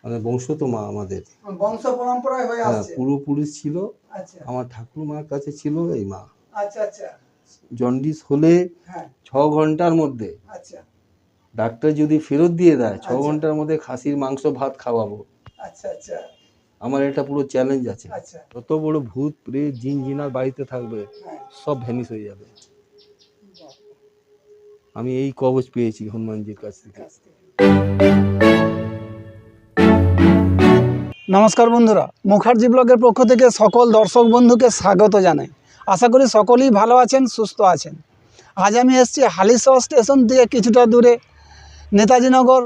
মানে বংশ তো মা আমাদের বংশ পরম্পরায় হয়ে আসছে। পূর্বপুরুষ ছিল। আচ্ছা আমার ঠাকুরমার কাছে ছিল এই মা। আচ্ছা আচ্ছা জন্ডিস হলে হ্যাঁ 6 ঘন্টার মধ্যে আচ্ছা ডাক্তার যদি ফেরত দিয়ে দেয় 6 আচ্ছা। ঘন্টার মধ্যে খাসির মাংস ভাত খাওয়াবো। আচ্ছা আচ্ছা আমার এটা পুরো চ্যালেঞ্জ আছে। আচ্ছা যত বড় ভূত প্রেত জিন জিনার বাড়িতে থাকবে হ্যাঁ সব ভ্যানিশ হয়ে যাবে। বাহ, আমি এই কবচ পেয়েছি হনুমানজির কাছ থেকে। কাছ থেকে। নমস্কার বন্ধুরা, মুখার্জি ব্লগের পক্ষ থেকে সকল দর্শক বন্ধুকে স্বাগত জানাই। আশা করি সকলেই ভালো আছেন, সুস্থ আছেন। আজ আমি এসেছি হালিশহর স্টেশন থেকে কিছুটা দূরে নেতাজিনগর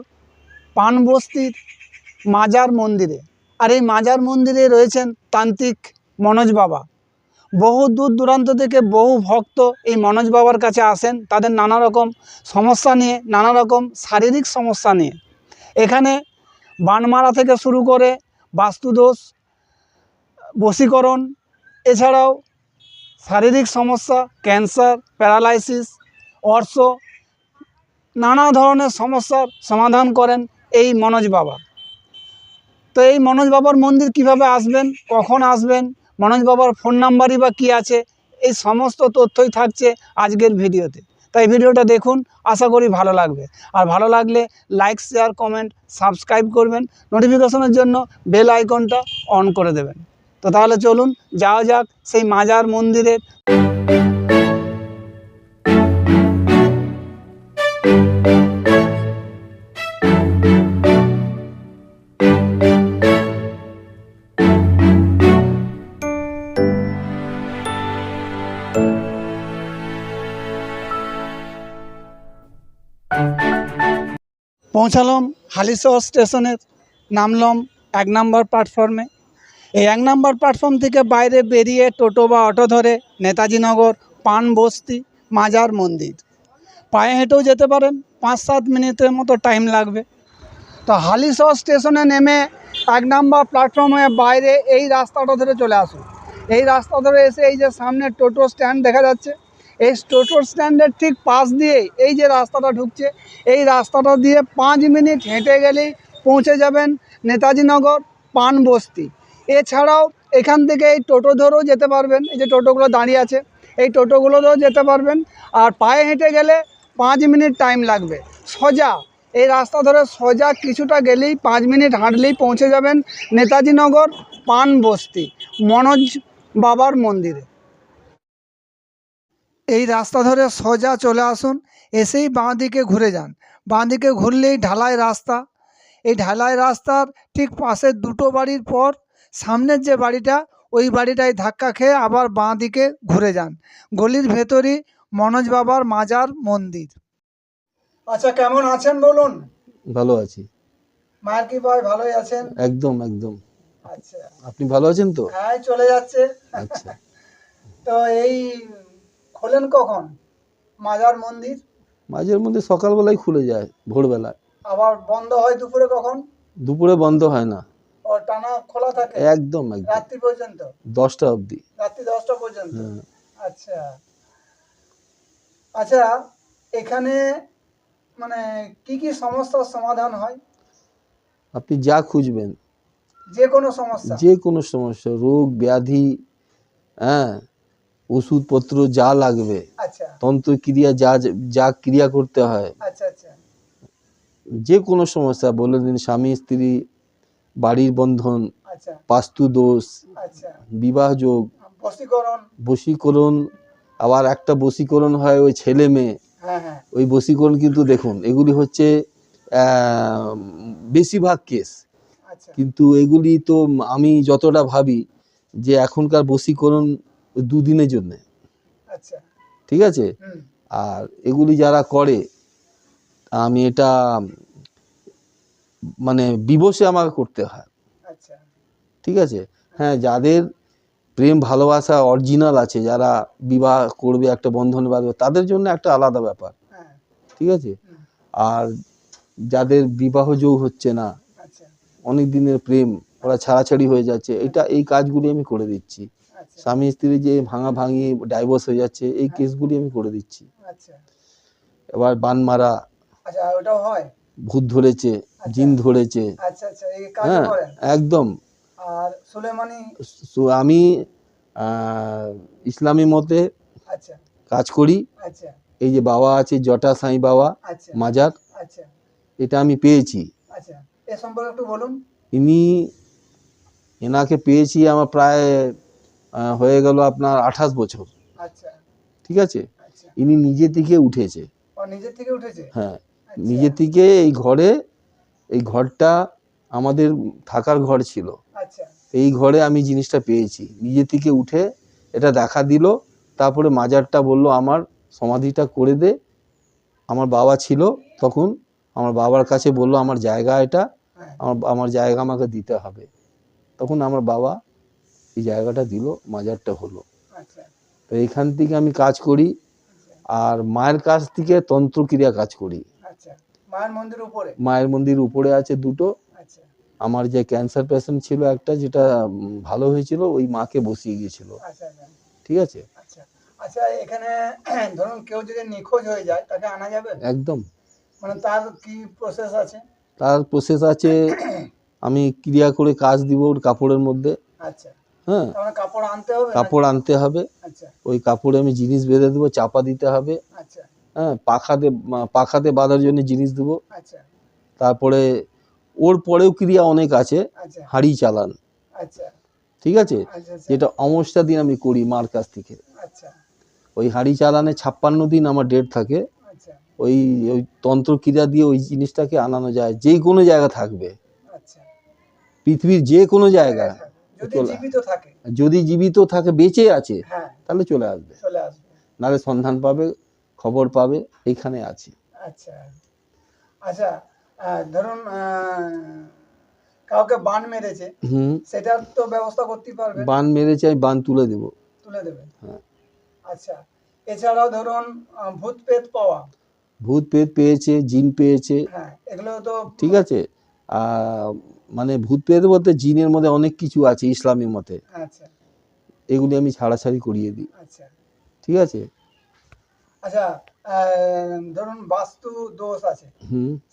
পানবস্তির মাজার মন্দিরে। আর এই মাজার মন্দিরে রয়েছেন তান্ত্রিক মনোজ বাবা। বহু দূর দূরান্ত থেকে বহু ভক্ত এই মনোজ বাবার কাছে আসেন তাদের নানা রকম সমস্যা নিয়ে, নানা রকম শারীরিক সমস্যা নিয়ে। এখানে বান মারা থেকে শুরু করে বাস্তুদোষ, বশীকরণ, এছাড়াও শারীরিক সমস্যা, ক্যান্সার, প্যারালাইসিস, অর্শ, নানা ধরনের সমস্যার সমাধান করেন এই মনোজ বাবা। তো এই মনোজ বাবার মন্দির কিভাবে আসবেন, কখন আসবেন, মনোজ বাবার ফোন নাম্বারই বা কী আছে, এই সমস্ত তথ্যই থাকছে আজকের ভিডিওতে। তাই ভিডিওটা দেখুন, আশা করি ভালো লাগবে। আর ভালো লাগলে লাইক, শেয়ার, কমেন্ট, সাবস্ক্রাইব করবেন, নোটিফিকেশনের জন্য বেল আইকনটা অন করে দেবেন। তো তাহলে চলুন যাওয়া যাক সেই মাজার মন্দিরের। পৌঁছালাম হালিশহর স্টেশনের, নামলাম 1 নম্বর প্ল্যাটফর্মে। এই 1 নম্বর প্ল্যাটফর্ম থেকে বাইরে বেরিয়ে টোটো বা অটো ধরে নেতাজিনগর পানবস্তি মাজার মন্দির। পায়ে হেঁটেও যেতে পারেন, 5-7 মিনিটের মতো টাইম লাগবে। তো হালিশহর স্টেশনে নেমে 1 নম্বর প্ল্যাটফর্মে বাইরে এই রাস্তাটা ধরে চলে আসুন। এই রাস্তা ধরে এসে এই যে সামনে টোটো স্ট্যান্ড দেখা যাচ্ছে, এই টোটো স্ট্যান্ডের ঠিক পাশ দিয়ে এই যে রাস্তাটা ঢুকছে, এই রাস্তাটা দিয়ে 5 মিনিট হেঁটে গেলেই পৌঁছে যাবেন নেতাজিনগর পানবস্তি। এছাড়াও এখান থেকে এই টোটো ধরেও যেতে পারবেন, এই যে টোটোগুলো দাঁড়িয়ে আছে এই টোটোগুলোতেও যেতে পারবেন। আর পায়ে হেঁটে গেলে 5 মিনিট টাইম লাগবে। সোজা এই রাস্তা ধরে সোজা কিছুটা গেলেই 5 মিনিট হাঁটলেই পৌঁছে যাবেন নেতাজিনগর পানবস্তি মনোজ বাবার মন্দিরে। এই রাস্তা ধরে সোজা চলে আসুন, এসেই বাঁ দিকে ঘুরে যান। বাঁ দিকে ঘুরলেই ঢালাই রাস্তা। এই ঢালাই রাস্তার ঠিক পাশে দুটো বাড়ির পর সামনের যে বাড়িটা, ওই বাড়িটায় ধাক্কা খেয়ে আবার বাঁ দিকে ঘুরে যান। গলির ভেতরই মনোজ বাবার মাজার মন্দির। আচ্ছা, কেমন আছেন বলুন? ভালো আছি, মায়ের কৃপায় ভালোই আছেন? একদম একদম। আচ্ছা, আপনি ভালো আছেন তো? হ্যাঁ চলে যাচ্ছে। আচ্ছা। তো এই খোলেন কখন মাজার মন্দির? মাঝের মধ্যে সকালবেলায় খুলে যায়, ভোরবেলায়। আবার বন্ধ হয় দুপুরে কখন? দুপুরে বন্ধ হয় না, ও টানা খোলা থাকে একদম একদম রাত্রি পর্যন্ত? 10টা অবধি। রাত্রি 10টা পর্যন্ত? হ্যাঁ। আচ্ছা আচ্ছা, এখানে মানে কি কি সমস্যার সমাধান হয়? আপনি যা খুঁজবেন, যে কোনো সমস্যা? যে কোনো সমস্যা, রোগ ব্যাধি, হ্যাঁ, ওষুধপত্র যা লাগবে, আচ্ছা তন্ত্র ক্রিয়া যা যা ক্রিয়া করতে হয়, আচ্ছা আচ্ছা যে কোনো সমস্যা বলে দিন, স্বামী স্ত্রী, বাড়ির বন্ধন, আচ্ছা বাস্তু দোষ, আচ্ছা, বিবাহ যোগ, বশীকরণ? বশীকরণ। আবার একটা বশীকরণ হয় ওই ছেলে মেয়ে, হ্যাঁ হ্যাঁ ওই বশীকরণ কিন্তু দেখুন এগুলি হচ্ছে বেশিরভাগ কেস। আচ্ছা কিন্তু এগুলি তো আমি যতটা ভাবি যে এখনকার বশীকরণ 2 দিনের জন্য, আচ্ছা ঠিক আছে। হুম আর এগুলি যারা করে, আমি এটা মানে বিবশে আমাকে করতে হয়, আচ্ছা ঠিক আছে। হ্যাঁ, যাদের প্রেম ভালোবাসা অরিজিনাল আছে, যারা বিবাহ করবে, একটা বন্ধনে বাঁধবে, তাদের জন্য একটা আলাদা ব্যাপার, হ্যাঁ ঠিক আছে। হুম আর যাদের বিবাহ যোগ হচ্ছে না, আচ্ছা অনেক দিনের প্রেম, ওরা ছাড়াছাড়ি হয়ে যাচ্ছে, এই কাজগুলি আমি করে দিচ্ছি। আচ্ছা স্বামী স্ত্রী যে ভাঙাভাঙি ডাইভোর্স হয়ে যাচ্ছে, এই কেসগুলি আমি করে দিচ্ছি। আচ্ছা এবার বান মারা, আচ্ছা, ওটাও হয়? ভূত ধরেছে, জিন ধরেছে। আচ্ছা আচ্ছা, এই কাজ হ্যাঁ করেন। একদম। আর সুলেমানি? আমি ইসলামী মতে আচ্ছা কাজ করি। আচ্ছা এই যে বাবা আছে জটা সাই বাবা আচ্ছা মাজার, আচ্ছা এটা আমি পেয়েছি। আচ্ছা, এ সম্পর্কে একটু বলুন। এনাকে পেয়েছি আমার প্রায় হয়ে গেল আপনার 28 বছর। আচ্ছা ঠিক আছে, আচ্ছা, ইনি নিজে থেকে উঠেছে। ও নিজের থেকে উঠেছে? হ্যাঁ আচ্ছা নিজে থেকে এই ঘরটা আমাদের থাকার ঘর ছিল। আচ্ছা এই ঘরে আমি জিনিসটা পেয়েছি, নিজে থেকে উঠে এটা দেখা দিল। তারপরে মাজারটা বলল আমার সমাধিটা করে দে। আমার বাবা ছিল তখন, আমার বাবার কাছে বলল আমার জায়গা এটা, হ্যাঁ আমার জায়গা আমাকে দিতে হবে। তখন আমার বাবা এই জায়গাটা দিল, মাজারটা হলো। আচ্ছা তো এইখান থেকে আমি কাজ করি। আচ্ছা আর মায়ের কাছ থেকে তন্ত্রক্রিয়া কাজ করি। আচ্ছা, মায়ের মন্দির উপরে? মায়ের মন্দির উপরে আছে দুটো। আচ্ছা আমার যে ক্যান্সার পেশেন্ট ছিল একটা, যেটা ভালো হয়েছিল, ওই মাকে বসিয়ে গিয়েছিল। আচ্ছা আচ্ছা ঠিক আছে, আচ্ছা আচ্ছা, এখানে ধরুন কেউ যদি নিখোঁজ হয়ে যায় তাকে আনা যাবে? একদম। মানে তার কি প্রসেস আছে? তার প্রসেস আছে, আমি ক্রিয়া করে কাজ দিব ওর কাপড়ের মধ্যে। আচ্ছা, হ্যাঁ তার মানে কাপড় আনতে হবে? কাপড় আনতে হবে, আচ্ছা ওই কাপড়ে আমি জিনিস বেঁধে দেবো, চাপা দিতে হবে। আচ্ছা হ্যাঁ পাখাতে বাঁধার জন্য জিনিস দেবো। আচ্ছা তারপরে ওর পরেও ক্রিয়া অনেক আছে, আচ্ছা হাঁড়ি চালান। আচ্ছা ঠিক আছে, আচ্ছা আচ্ছা যেটা অমাবস্যা দিন আমি করি মার কাছ থেকে। আচ্ছা ওই হাঁড়ি চালানে 56 দিন আমার ডেট থাকে। আচ্ছা ওই ওই তন্ত্রক্রিয়া দিয়ে ওই জিনিসটাকে আনানো যায়, যে কোনো জায়গা থাকবে, আচ্ছা, পৃথিবীর যে কোনো জায়গা। যদি চলে, জীবিত থাকে? যদি জীবিত থাকে, বেঁচে আছে, হ্যাঁ তাহলে চলে আসবে। চলে আসবে। নাহলে সন্ধান পাবে, খবর পাবে, এইখানে আছি। আচ্ছা আচ্ছা, ধরুন কাউকে বান মেরেছে, সেটার তো ব্যবস্থা করতে পারবে? বান মেরেছে, আমি বান তুলে দেব। তুলে দেবেন? হ্যাঁ। আচ্ছা, এছাড়াও ধরুন ভূত পেত পাওয়া? ভূত পেত পেয়েছে, জিন পেয়েছে। হ্যাঁ, এগুলো তো ঠিক আছে, মানে ভূত পেত বলতে জিনের মধ্যে অনেক কিছু আছে ইসলামী মতে, আচ্ছা এগুলি আমি ছাড়াছাড়ি করিয়ে দিই। আচ্ছা ঠিক আছে। আচ্ছা, ধরুন বাস্তু দোষ আছে,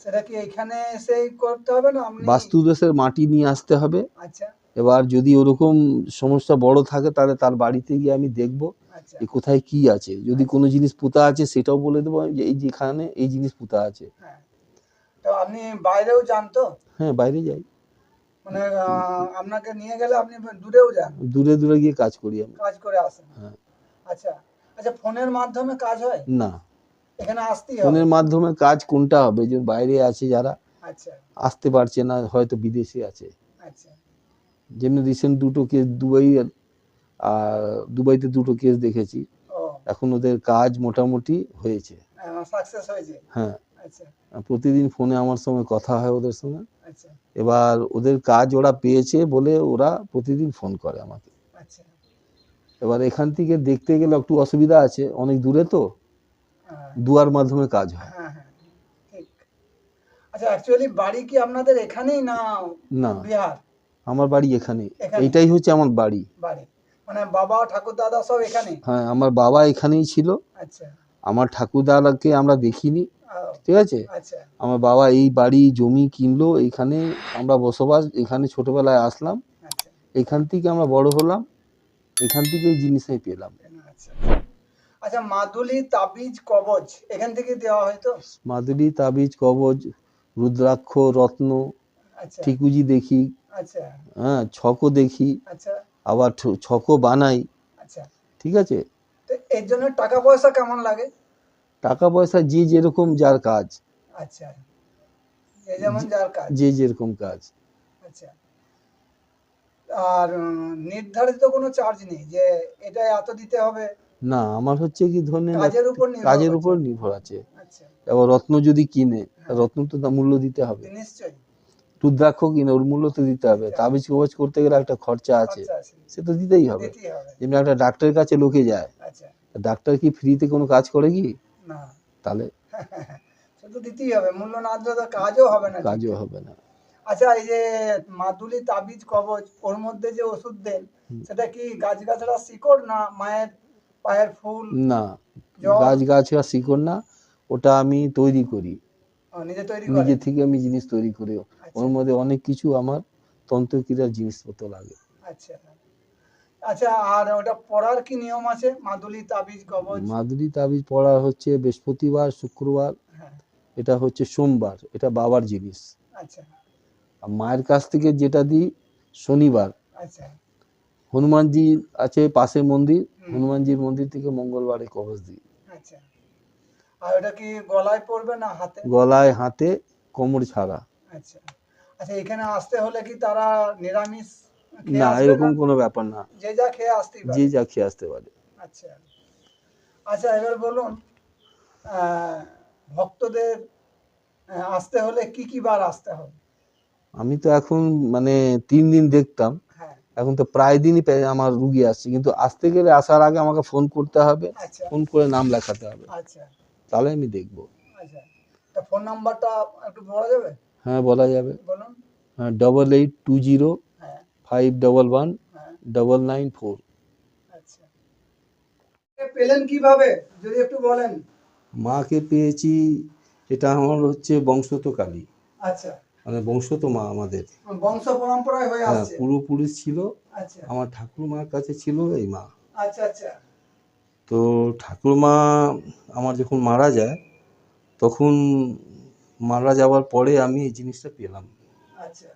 সেটা কি এখানে এসেই করতে হবে না আপনি? বাস্তু দোষের মাটি নিয়ে আসতে হবে। আচ্ছা এবার যদি ওরকম সমস্যা বড় থাকে, তাহলে তার বাড়িতে গিয়ে আমি দেখব আচ্ছা যে কোথায় কি আছে। যদি কোনো জিনিস পুঁতা আছে সেটাও বলে দেবো যে এই যেখানে এই জিনিস পুঁতা আছে। হ্যাঁ, তো আপনি বাইরেও যান তো? হ্যাঁ বাইরে যাই, মানে আপনাকে নিয়ে গেলে আপনি দূরেও যান? দূরে দূরে গিয়ে কাজ করি আমি। কাজ করে আসেন? হ্যাঁ। আচ্ছা আচ্ছা, ফোনের মাধ্যমে কাজ হয়? না, এখানে আসতেই হবে? ফোনের মাধ্যমে কাজ কোনটা হবে, যে বাইরে আছে যারা, আচ্ছা আসতে পারছে না, হয়তো বিদেশে আছে। আচ্ছা যেমনি রিসেন্ট দুটো কেস দুবাইতে দুটো কেস দেখেছি। ও, এখন ওদের কাজ মোটামুটি হয়েছে। সাকসেস হয়েছে? হ্যাঁ, আচ্ছা প্রতিদিন ফোনে আমার সঙ্গে কথা হয় ওদের সঙ্গে। আচ্ছা এবার ওদের কাজ ওরা পেয়েছে বলে ওরা প্রতিদিন ফোন করে আমাকে। আচ্ছা, এবার এখান থেকে দেখতে গেলে একটু অসুবিধা আছে, অনেক দূরে তো, হ্যাঁ দুয়ার মাধ্যমে কাজ হয়। হ্যাঁ হ্যাঁ, ঠিক। আচ্ছা, অ্যাকচুয়ালি বাড়ি কি আপনাদের এখানেই না না, বিহার? আমার বাড়ি এখানে, এখানে? এইটাই হচ্ছে আমার বাড়ি। বাড়ি মানে বাবা ঠাকুর দাদা সব এখানে? হ্যাঁ, আমার বাবা এখানেই ছিল। আচ্ছা আমার ঠাকুরদাদাকে আমরা দেখিনি। ঠিক আছে, আচ্ছা আমার বাবা এই বাড়ি জমি কিনলো, এইখানে আমরা বসবাস, এখানে ছোটবেলায় আসলাম, আচ্ছা এখান থেকে আমরা বড় হলাম, এখান থেকে এই জিনিস আমি পেলাম। আচ্ছা আচ্ছা, মাদুলি তাবিজ কবজ এখান থেকে দেওয়া হয় তো? মাদুলি তাবিজ কবজ, রুদ্রাক্ষ, রত্ন, আচ্ছা ঠিকুজি দেখি, আচ্ছা হ্যাঁ ছকও দেখি, আচ্ছা আবার ছকও বানাই। আচ্ছা, ঠিক আছে, তো এর জন্য টাকা পয়সা কেমন লাগে? টাকা পয়সা যে যেরকম যার কাজ। আচ্ছা, যে যেমন যার কাজ। যে যেরকম কাজ। আচ্ছা, আর নির্ধারিত কোনো চার্জ নেই যে এটা এত দিতে হবে? না, আমার হচ্ছে কি ধরুন কাজের উপর নির্ভর কাজের করছে? উপর নির্ভর আছে। আচ্ছা, এবার রত্ন যদি কিনে, হ্যাঁ। রত্ন তো মূল্য দিতে হবে। নিশ্চয়ই। রুদ্রাক্ষ কিনে, ওর মূল্য তো দিতে হবে। তাবিজ কবজ করতে গেলে একটা খরচা আছে, খরচা আছে, সে তো দিতেই হবে। দিতেই হবে। যেমনি একটা ডাক্তারের কাছে লোকে যায়, আচ্ছা, ডাক্তার কি ফ্রিতে কোনো কাজ করে কি? না, তাহলে সে তো দিতেই হবে, মূল্য না দিলে তো কাজও হবে না। কাজও হবে না। আচ্ছা, এই যে মাদুলি তাবিজ কবজ, ওর মধ্যে যে ওষুধ দেন, সেটা কি গাছগাছড়া শিকড় না মায়ের পায়ের ফুল? না, জল? গাছ গাছড়া শিকড় না, ওটা আমি তৈরি করি। নিজে তৈরি করে? নিজে থেকে আমি জিনিস তৈরি করি। আচ্ছা ওর মধ্যে অনেক কিছু আমার তন্ত্রক্রিয়ার জিনিসপত্র লাগে। আচ্ছা আচ্ছা। আর ওটা পড়ার কি নিয়ম আছে? মাদুলি, তাবিজ, কবজ? মাদুলি তাবিজ পড়া হচ্ছে বৃহস্পতিবার, শুক্রবার, হ্যাঁ। এটা হচ্ছে সোমবার, এটা বাবার জিনিস। আচ্ছা আর মায়ের কাছ থেকে যেটা দিই শনিবার। আচ্ছা। হনুমানজি আছে পাশে মন্দির, হুম। হনুমানজির মন্দির থেকে মঙ্গলবারে কবচ দিই। আচ্ছা। আর ওটা কি গলায় পড়বে না হাতে? গলায়, হাতে, কোমর ছাড়া। আচ্ছা আচ্ছা। এখানে আসতে হলে কি তারা নিরামিষ খেয়ে না, আসবে, এরকম না কোনো ব্যাপার না, যে যা খেয়ে আসতেই যে পারে? যা খেয়ে আসতে পারে। আচ্ছা আচ্ছা। এবার বলুন, ভক্তদের আসতে হলে কি কি বার আসতে হবে? আমি তো এখন মানে 3 দিন দেখতাম, হ্যাঁ। এখন তো প্রায় দিনই আমার রুগী আসছে, কিন্তু আসতে গেলে আসার আগে আমাকে ফোন করতে হবে, আচ্ছা ফোন করে নাম লেখাতে হবে, আচ্ছা তাহলে আমি দেখব। আচ্ছা। তা ফোন নাম্বারটা একটু বলা যাবে? হ্যাঁ, বলা যাবে। বলুন। 8820 হ্যাঁ 511 হ্যাঁ। 994। আচ্ছা। পেলেন কিভাবে যদি একটু বলেন? মাকে পেয়েছি, এটা আমার হচ্ছে বংশত কালী, আচ্ছা। মানে বংশত মা আমাদের। বংশ পরম্পরায় হয়ে হ্যাঁ, আসছে। পূর্বপুরুষ ছিল, আচ্ছা আমার ঠাকুরমার কাছে ছিল এই মা। আচ্ছা আচ্ছা তো ঠাকুরমা আমার যখন মারা যায়, তখন মারা যাওয়ার পরে আমি এই জিনিসটা পেলাম। আচ্ছা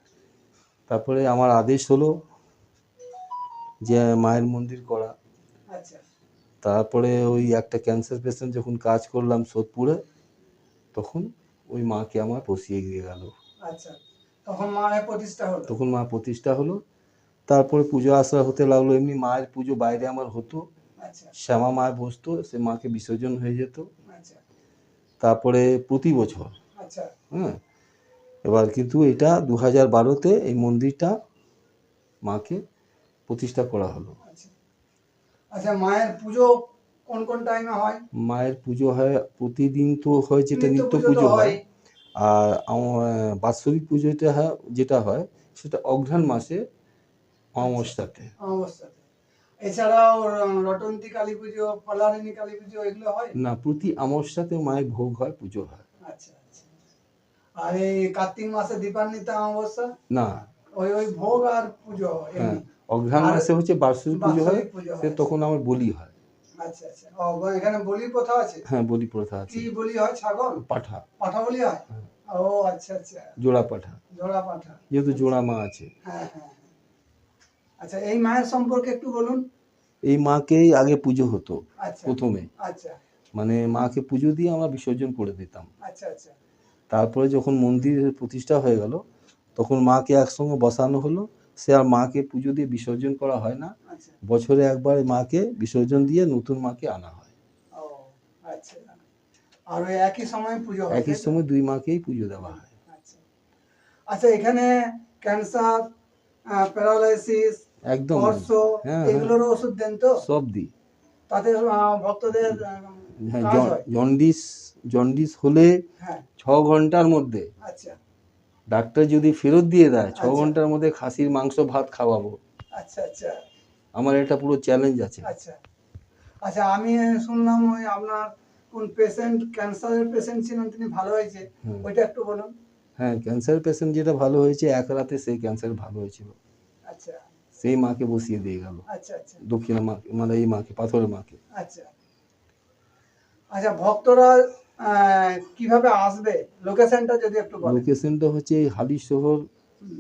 তারপরে আমার আদেশ হলো যে মায়ের মন্দির করা। আচ্ছা তারপরে ওই একটা ক্যান্সার পেশেন্ট যখন কাজ করলাম সোদপুরে, তখন ওই মাকে আমার বসিয়ে দিয়ে গেল। আচ্ছা। তখন মায়ের প্রতিষ্ঠা হলো? তখন মা প্রতিষ্ঠা হলো। তারপরে পুজো আশা হতে লাগলো, এমনি মায়ের পুজো বাইরে আমার হতো, আচ্ছা শ্যামা মায় বসতো, সে মাকে বিসর্জন হয়ে যেত। আচ্ছা তারপরে প্রতি বছর, আচ্ছা হ্যাঁ, এবার কিন্তু এটা 2012-তে এই মন্দিরটা মাকে প্রতিষ্ঠা করা হলো। আচ্ছা আচ্ছা। মায়ের পুজো কোন কোন টাইমে হয়? মায়ের পুজো হয় প্রতিদিন, তো হয় যেটা নিত্য পুজো তো পুজো হয়। হয়। আর বাৎসরিক পুজোটা যেটা হয় সেটা অঘ্রাণ মাসে অমাবস্যাতে। অমাবস্যাতে। এছাড়াও রটন্তী কালী পুজো, ফলারিনী কালী পুজো এগুলো হয়? না, প্রতি অমাবস্যাতে মায়ের ভোগ হয়, পুজো হয়। আচ্ছা আচ্ছা। আর এই কার্তিক মাসে দীপান্বিতা অমাবস্যা? না, ওই ওই ভোগ আর পুজো হ্যাঁ, এমনি? অঘ্রাণ আর মাসে হচ্ছে বাৎসরিক পুজো হয়, বাৎসরিক পুজো সে হয়। তখন আমার বলি হয়। আচ্ছা আচ্ছা। ও, এখানে বলি প্রথা আছে? হ্যাঁ, বলি প্রথা আছে। কি বলি হয়? ছাগল? পাঠা, পাঠা বলি হয়? হ্যাঁ, ও আচ্ছা আচ্ছা। জোড়া পাঠা, জোড়া পাঠা। যেহেতু জোড়া মা আছে। হ্যাঁ হ্যাঁ হ্যাঁ। আচ্ছা, এই মায়ের সম্পর্কে একটু বলুন। এই মাকেই আগে পুজো হতো আচ্ছা প্রথমে, আচ্ছা মানে মাকে পুজো দিয়ে আমরা বিসর্জন করে দিতাম। আচ্ছা আচ্ছা তারপরে যখন মন্দিরের প্রতিষ্ঠা হয়ে গেল, তখন মাকে একসঙ্গে বসানো হলো, সে আর মাকে পুজো দিয়ে বিসর্জন করা হয় না, আচ্ছা। বছরে একবার মাকে বিসর্জন দিয়ে নতুন মাকে আনা হয়। ও আচ্ছা। আর ওই একই সময় পুজো হয়? একই সময় দুই মাকেই পুজো দেওয়া হয়। আচ্ছা আচ্ছা। এখানে ক্যান্সার, প্যারালাইসিস, একদম, অর্শ, হ্যাঁ হ্যাঁ, এগুলোরও ওষুধ দেন তো? সব দিই। তাতে ভক্তদের হ্যাঁ, কাজ হয়? জন্ডিস, জন্ডিস হলে হ্যাঁ 6 ঘন্টার মধ্যে, আচ্ছা ডাক্তার যদি ফেরত দিয়ে দেয় 6 আচ্ছা। ঘন্টার মধ্যে খাসির মাংস ভাত খাওয়াবো। আচ্ছা আচ্ছা আমার এটা পুরো চ্যালেঞ্জ আছে। আচ্ছা আচ্ছা। আমি শুনলাম ওই আপনার কোন পেশেন্ট ক্যান্সারের পেশেন্ট ছিলেন, তিনি ভালো হয়েছে, হুম। ওইটা একটু বলুন। হ্যাঁ, ক্যান্সার পেশেন্ট যেটা ভালো হয়েছে, এক রাতে সেই ক্যান্সার ভালো হয়েছিল, আচ্ছা সেই মাকে বসিয়ে দিয়ে গেল। আচ্ছা আচ্ছা দক্ষিণা মা, মানে এই মাকে, পাথরের মাকে। আচ্ছা আচ্ছা। ভক্তরা কিভাবে আসবে, লোকেশনটা যদি একটু বলেন? লোকেশনটা হচ্ছে এই হালি শহর,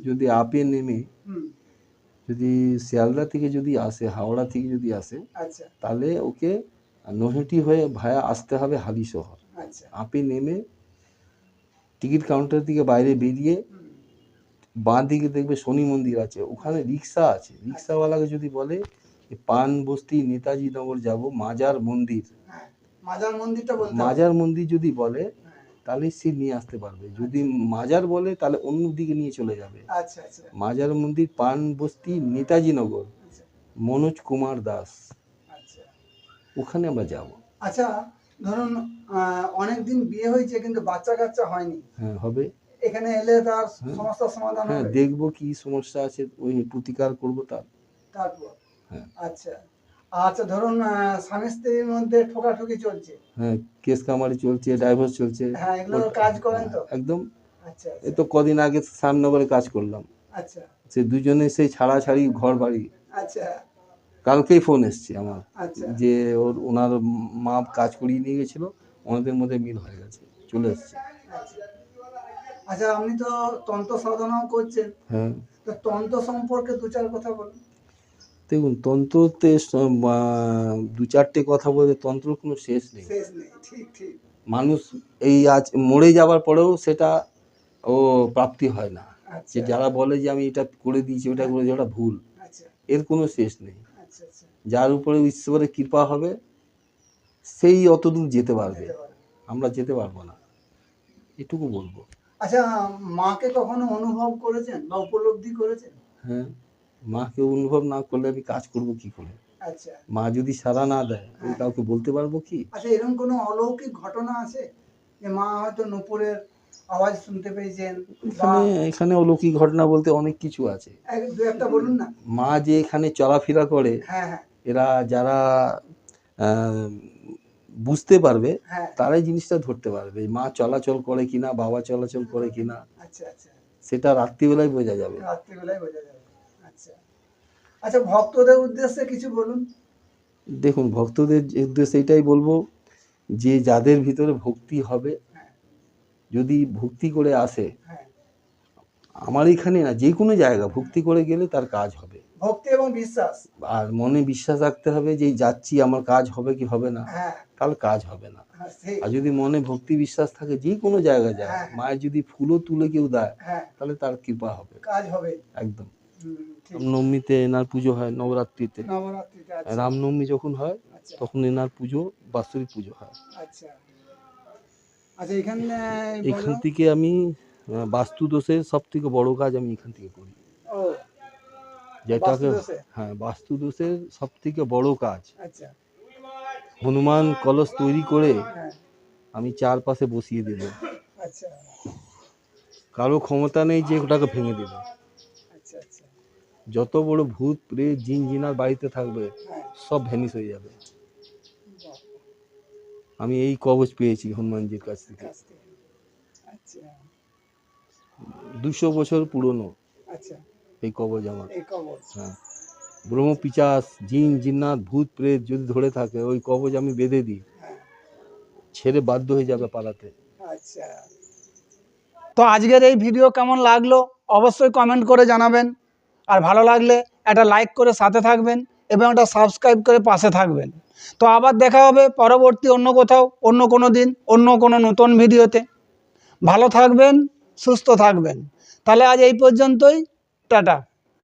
যদি আপে নেমে হুম। যদি শিয়ালদা থেকে যদি আসে, হাওড়া থেকে যদি আসে, আচ্ছা তাহলে ওকে নৈহাটি হয়ে ভায়া আসতে হবে হালি শহর। আচ্ছা আপে নেমে টিকিট কাউন্টার থেকে বাইরে বেরিয়ে হুম, বাঁ দিকে দেখবে শনি মন্দির আছে, ওখানে রিক্সা আছে, রিক্সাওয়ালাকে যদি বলে পান বস্তি নেতাজি নগর যাব, মাজার মন্দির, হ্যাঁ, মাজার মন্দিরটা বলতে হবে। মাজার মন্দির যদি বলে, হ্যাঁ, তাহলে সে নিয়ে আসতে পারবে। যদি মাজার বলে তাহলে অন্য দিকে নিয়ে চলে যাবে। আচ্ছা আচ্ছা মাজার মন্দির, পান বস্তি নেতাজি নগর, আচ্ছা মনোজ কুমার দাস, আচ্ছা ওখানে আমরা যাব। আচ্ছা। ধরুন অনেক দিন বিয়ে হয়েছে কিন্তু বাচ্চা কাচ্চা হয়নি, হ্যাঁ, হবে। এখানে এলে তার হ্যাঁ। সমস্যার সমাধান হ্যাঁ, হবে? দেখবো কি সমস্যা আছে, ওই প্রতিকার করবো তার। তারপর হ্যাঁ। আচ্ছা। আচ্ছা ধরুন স্বামী স্ত্রীর মধ্যে ঠোকাঠুকি চলছে, হ্যাঁ, কেস কামারি চলছে, ডাইভোর্স চলছে। হ্যাঁ এগুলো কাজ করেন তো? একদম। আচ্ছা এই আচ্ছা তো কদিন আগে শ্যামনগরে কাজ করলাম, আচ্ছা সে দুজনে সেই ছাড়াছাড়ি ঘর বাড়ি। আচ্ছা কালকেই ফোন এসছে আমার আচ্ছা যে ওনার মা কাজ করিয়ে নিয়ে গেছিল, ওনাদের মধ্যে মিল হয়ে গেছে, চলে এসছে। আচ্ছা। আচ্ছা আপনি তো তন্ত্র সাধনাও করছেন, হ্যাঁ, তো তন্ত্র সম্পর্কে দু চার কথা বলুন। দেখুন তন্ত্রতে দু চারটে কথা বলতে তন্ত্র কোনো শেষ নেই। শেষ নেই, ঠিক ঠিক। মানুষ এই আজ মরে যাওয়ার পরেও সেটা ও প্রাপ্তি হয় না। আচ্ছা যে যারা বলে যে আমি এটা করে দিয়েছি, ওটা করেছি, ওটা ভুল। আচ্ছা এর কোনো শেষ নেই। আচ্ছা আচ্ছা যার উপরে ঈশ্বরের কৃপা হবে সেই অতদূর যেতে পারবে, যেতে পারে। আমরা যেতে পারবো না, এটুকু বলবো। আচ্ছা মাকে কখনো অনুভব করেছেন বা উপলব্ধি করেছেন? হ্যাঁ, মাকে অনুভব না করলে আমি কাজ করব কি করে? আচ্ছা মা যদি সাড়া না দেয় আমি কাউকে বলতে পারবো কি? আচ্ছা এরকম কোনো অলৌকিক ঘটনা আছে যে মা হয়তো নূপুরের আওয়াজ শুনতে পেয়েছেন বা এখানে অলৌকিক ঘটনা বলতে অনেক কিছু আছে। দু একটা বলুন না। মা যে এখানে চলাফেরা করে, হ্যাঁ হ্যাঁ এরা যারা আহ, বুঝতে পারবে হ্যাঁ তারাই জিনিসটা ধরতে পারবে মা চলাচল করে কিনা, বাবা চলাচল করে কিনা। আচ্ছা আচ্ছা সেটা রাত্রিবেলায় বোঝা যাবে। রাত্রিবেলায় বোঝা যাবে। আচ্ছা আচ্ছা ভক্তদের উদ্দেশ্যে কিছু বলুন। দেখুন, ভক্তদের উদ্দেশ্যে এটাই বলবো যে যাদের ভিতরে ভক্তি হবে, হ্যাঁ যদি ভক্তি করে আসে, হ্যাঁ আমার এখানে না যে কোনো জায়গা ভক্তি করে গেলে তার কাজ হবে। ভক্তি এবং বিশ্বাস। আর মনে বিশ্বাস রাখতে হবে যে যাচ্ছি আমার কাজ হবে কি হবে না, হ্যাঁ তাহলে কাজ হবে না। হ্যাঁ ঠিক। আর যদি মনে ভক্তি বিশ্বাস থাকে, যে কোনো জায়গায় যায়, হ্যাঁ। মায়ের যদি ফুলও তুলে কেউ দেয়, হ্যাঁ তাহলে তার কৃপা হবে কাজ হবে একদম। ঠিক। রামনবমীতে এনার পুজো হয়, নবরাত্রিতে নবরাত্রিতে আচ্ছা রামনবমী যখন হয় আচ্ছা তখন এনার পুজো, বাৎসরিক পুজো হয়। আচ্ছা আচ্ছা এখানে এখান থেকে আমি বাস্তু দোষের সব থেকে বড় কাজ আমি এখান থেকে করি, ও যেটাকে বাস্তুদোষে? হ্যাঁ, বাস্তু দোষের সব থেকে বড় কাজ। আচ্ছা হনুমান কলস তৈরি করে হ্যাঁ আমি চারপাশে বসিয়ে দেব, আচ্ছা কারো ক্ষমতা নেই যে ওটাকে ভেঙে দেবে। আচ্ছা আচ্ছা যত বড় ভূত প্রেত জিন জিনার বাড়িতে থাকবে হ্যাঁ সব ভ্যানিশ হয়ে যাবে। বাহ, আমি এই কবচ পেয়েছি হনুমানজির কাছ থেকে, কাছ থেকে। আচ্ছা 200 বছর পুরনো আচ্ছা এই কবচ আমার। এই কবচ। হ্যাঁ, ব্রহ্মপিচাস জিন জিন্নাত ভূত প্রেত যদি ধরে থাকে, ওই কবচ আমি বেঁধে দিই, হ্যাঁ ছেড়ে বাধ্য হয়ে যাবে পালাতে। আচ্ছা তো আজকের এই ভিডিও কেমন লাগলো অবশ্যই কমেন্ট করে জানাবেন, আর ভালো লাগলে একটা লাইক করে সাথে থাকবেন এবং একটা সাবস্ক্রাইব করে পাশে থাকবেন। তো আবার দেখা হবে পরবর্তী অন্য কোথাও, অন্য কোনো দিন, অন্য কোনো নতুন ভিডিওতে। ভালো থাকবেন, সুস্থ থাকবেন। তাহলে আজ এই পর্যন্তই, টাটা।